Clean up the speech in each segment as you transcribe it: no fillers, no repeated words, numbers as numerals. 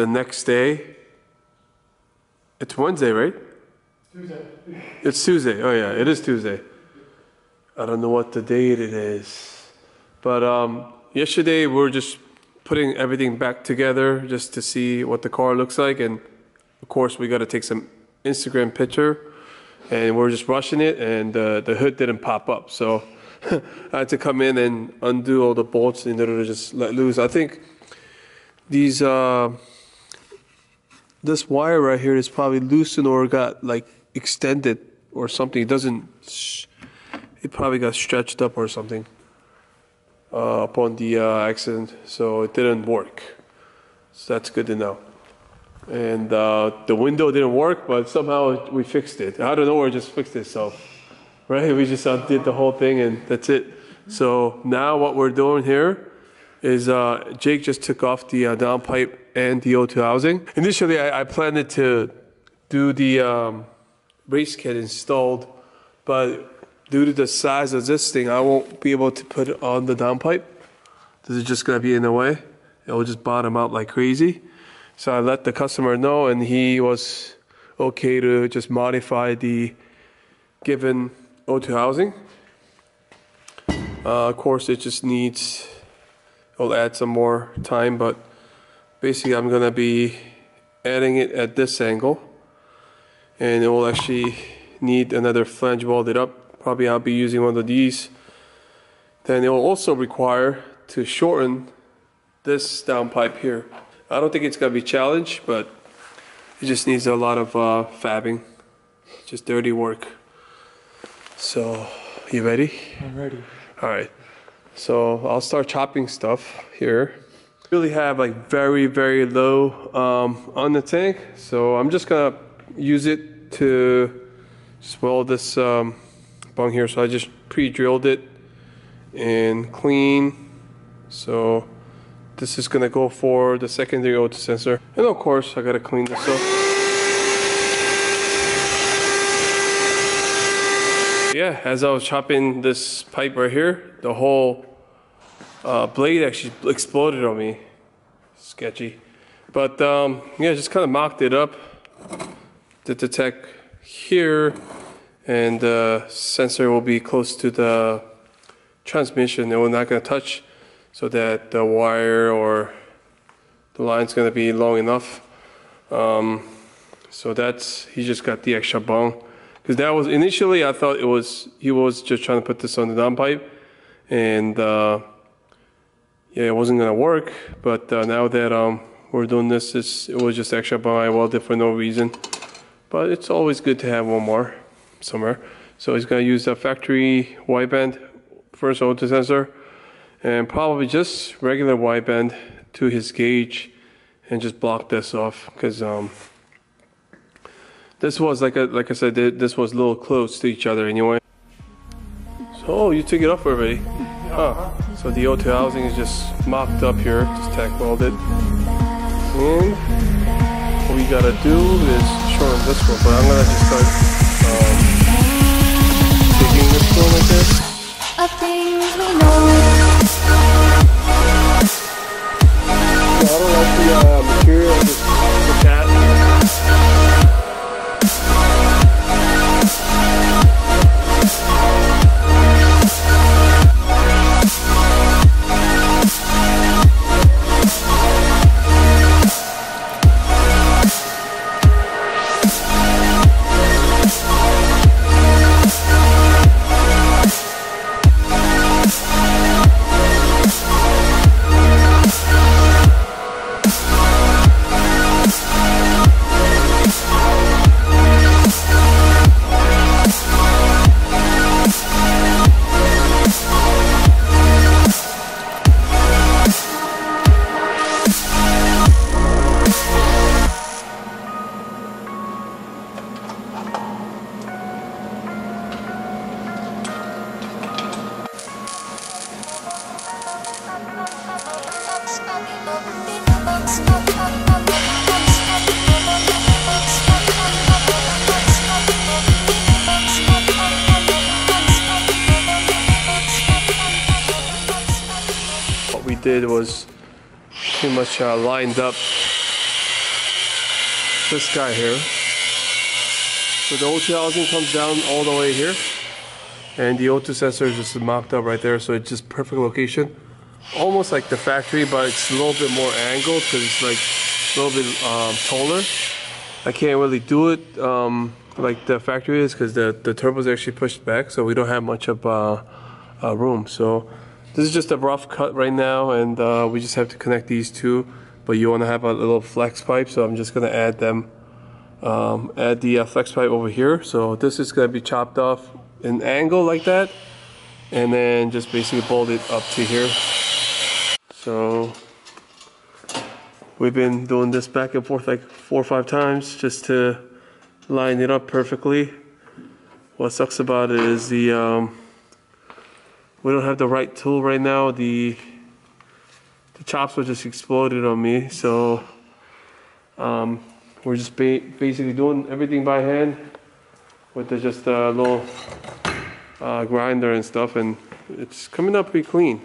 the next day. It's Wednesday, right? Tuesday. It's Tuesday. Oh yeah, it is Tuesday. I don't know what the date it is. But yesterday we were just putting everything back together just to see what the car looks like. And of course we got to take some Instagram picture. And we're just rushing it, and the hood didn't pop up. So I had to come in and undo all the bolts in order to just let loose. I think these this wire right here is probably loosened or got like extended or something. It probably got stretched up or something upon the accident, so it didn't work. So that's good to know. And the window didn't work, but somehow we fixed it. Out of nowhere, just fixed it. So, right, we just undid the whole thing, and that's it. So now what we're doing here is Jake just took off the downpipe and the O2 housing. Initially, I planned to do the race kit installed, but due to the size of this thing, I won't be able to put it on the downpipe. This is just gonna be in the way. It will just bottom out like crazy. So I let the customer know, and he was okay to just modify the given O2 housing. Of course, it just needs, it'll add some more time, but basically I'm gonna be adding it at this angle, and it will actually need another flange welded up. Probably I'll be using one of these. Then it will also require to shorten this downpipe here. I don't think it's gonna be a challenge, but it just needs a lot of fabbing, just dirty work. So, you ready? I'm ready. All right, so I'll start chopping stuff here. Really have like very, very low on the tank, so I'm just gonna use it to just weld this bung here. So I just pre-drilled it and clean. So this is gonna go for the secondary O2 sensor. And of course, I gotta clean this up. Yeah, as I was chopping this pipe right here, the whole blade actually exploded on me. Sketchy. But yeah, just kind of mocked it up to detect here, and the sensor will be close to the transmission. It will not gonna touch, so that the wire or the line's gonna be long enough. So that's, he just got the extra bung. Because that was, initially I thought he was just trying to put this on the downpipe, and yeah, it wasn't gonna work. But now that we're doing this, it was just extra bung. I welded for no reason. But it's always good to have one more somewhere. So he's gonna use the factory wideband first O2 sensor, and probably just regular wideband to his gauge, and just block this off, because this was like I said, this was a little close to each other anyway. So you took it off already. Huh. So the O2 housing is just mocked up here, just tack welded. And what we gotta do is shorten this one, but I'm gonna just start digging this one like this. I don't like the material, just the cat. What we did was pretty much lined up this guy here. So the O2 housing comes down all the way here, and the O2 sensor is just mocked up right there, so it's just perfect location. Almost like the factory, but it's a little bit more angled because it's like a little bit taller. I can't really do it like the factory is because the turbo is actually pushed back, so we don't have much of room. So this is just a rough cut right now, and we just have to connect these two. But you want to have a little flex pipe, so I'm just going to add them. Add the flex pipe over here. So this is going to be chopped off in angle like that, and then just basically bolt it up to here. So we've been doing this back and forth like 4 or 5 times just to line it up perfectly. What sucks about it is we don't have the right tool right now. The chops were just exploded on me, so we're just basically doing everything by hand with just a little grinder and stuff, and it's coming up pretty clean.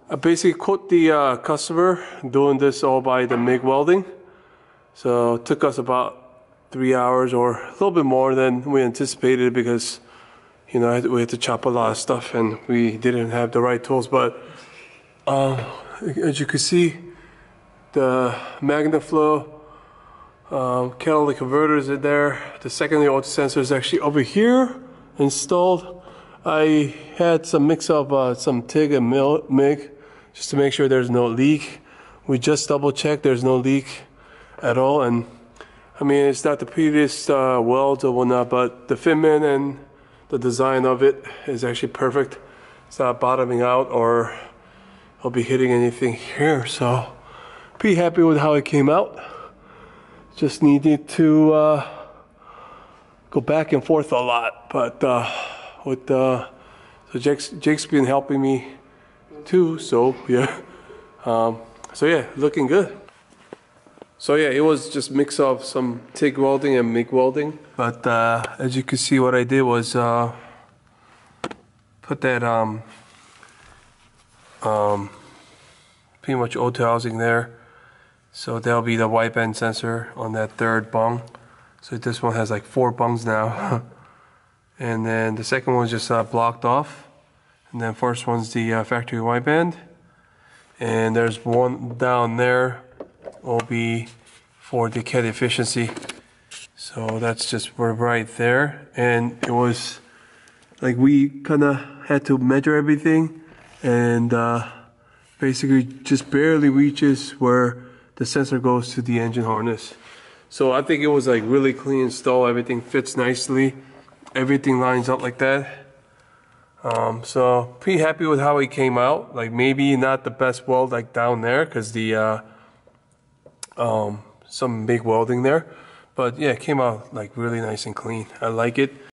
I basically quote the customer doing this all by the MIG welding. So it took us about 3 hours or a little bit more than we anticipated because, you know, we had to chop a lot of stuff and we didn't have the right tools. But as you can see, the MagnaFlow catalytic converters are there. The secondary auto sensor is actually over here installed. I had some mix of some TIG and MIG just to make sure there's no leak. We just double checked, there's no leak at all. And I mean, it's not the prettiest welds or whatnot, but the fitment and the design of it is actually perfect. It's not bottoming out or I'll be hitting anything here. So pretty happy with how it came out. Just needed to go back and forth a lot, but so Jake's been helping me too, so yeah. So yeah, looking good. So yeah, it was just mix of some TIG welding and MIG welding. But as you can see, what I did was put that pretty much O2 housing there. So that'll be the wideband sensor on that third bung. So this one has like 4 bungs now. And then the second one's just blocked off. And then first one's the factory wideband. And there's one down there will be for the CAD efficiency. So that's just right there. And it was like we kind of had to measure everything, and basically just barely reaches where the sensor goes to the engine harness. So I think it was like really clean install. Everything fits nicely. Everything lines up like that. So pretty happy with how it came out. Like maybe not the best weld like down there because the some big welding there, but yeah, it came out like really nice and clean. I like it.